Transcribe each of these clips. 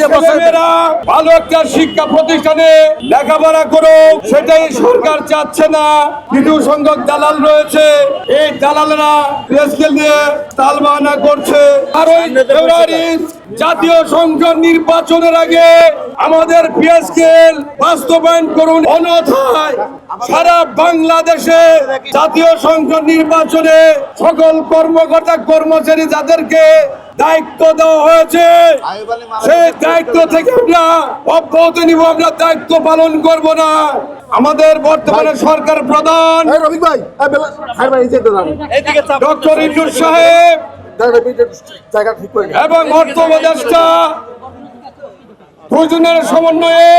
ছেলেমেয়েরা ভালো একটা শিক্ষা প্রতিষ্ঠানে লেখাপড়া করুক, সেটাই সরকার চাচ্ছে না। কিছু সংখ্যক দালাল রয়েছে, এই দালালরা প্রেসকেল নিয়ে তালবাহানা করছে। 12 ফেব্রুয়ারি জাতীয় সংসদ নির্বাচনের আগে আমাদের পিএসকেল বাস্তবায়ন করুন, অন্যথায় সারা বাংলাদেশে জাতীয় সংসদ নির্বাচনে সকল কর্মকর্তা কর্মচারী যাদেরকে দায়িত্ব দেওয়া হয়েছে সেই দায়িত্ব থেকে আমরা অব্যাহতি নিব, আমরা দায়িত্ব পালন করব না। আমাদের বর্তমানে সরকার প্রধান ডক্টর ইউনূস সাহেব এবং অর্থ উপদেষ্টা দুজনের সমন্বয়ে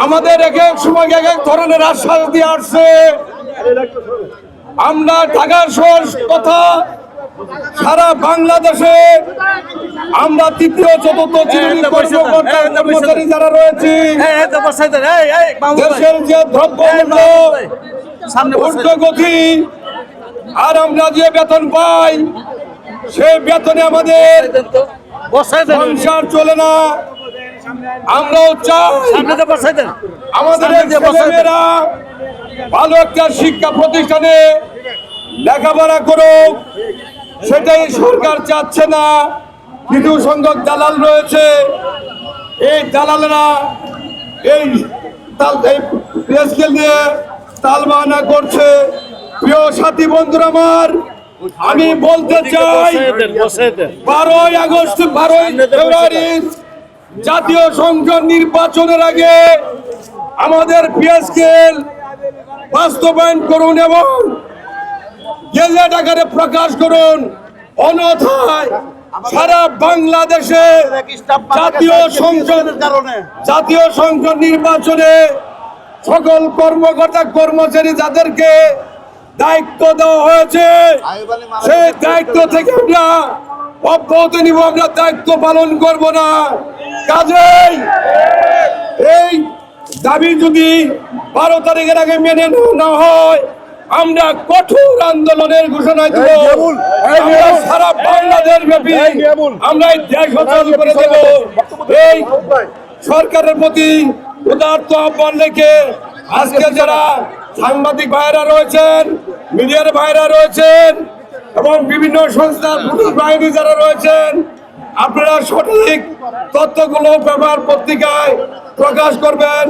আমাদের এক এক সময় এক এক ধরনের আশ্বাস দিয়ে আসছে। আমরা ঢাকা শহর তথা সারা বাংলাদেশে আমরা তৃতীয় চতুর্থ শ্রেণীর কর্মচারী যারা রয়েছি, দেশের যে দ্রব্যমূল্য ঊর্ধ্বগতি আর আমরা যে বেতন পাই সেই বেতনে আমাদের সংসার চলে না। আমরাও চাই আমাদের ছেলেমেয়েরা ভালো একটা শিক্ষা প্রতিষ্ঠানে লেখাপড়া করুক, সেটাই সরকার চাচ্ছে না। কিছু সংখ্যক দালাল রয়েছে, এই দালালরা এই প্রেসকেল নিয়ে তালবাহানা করছে। প্রিয় সাথী বন্ধুরা আমার, আমি বলতে চাই 12 আগস্ট 12 ফেব্রুয়ারি জাতীয় সংসদ নির্বাচনের আগে আমাদের পিএসকেল বাস্তবায়ন করুন এবং গেজেট আকারে প্রকাশ করুন, অন্যথায় সারা বাংলাদেশে জাতীয় সংসদ নির্বাচনে সকল কর্মকর্তা কর্মচারী যাদেরকে দায়িত্ব দেওয়া হয়েছে সেই দায়িত্ব থেকে আমরা অব্যাহতি নিব, আমরা দায়িত্ব পালন করব না। কাজেই এই দাবি যদি 12 তারিখের আগে মেনে না হয় আমরা কঠোর আন্দোলনের ঘোষণা দেব। সারা বাংলাদেশ ব্যাপী আমরা এই দেশ অচল করে দেব। এই সরকারের প্রতি উদারত আহ্বান রেখে আজকে যারা সাংবাদিক ভাইরা রয়েছেন, মিডিয়ার ভাইরা রয়েছেন এবং বিভিন্ন সংস্থা পুলিশ বাহিনী যারা রয়েছেন, আপনারা সঠিক তথ্যগুলো পেপার পত্রিকায় প্রকাশ করবেন।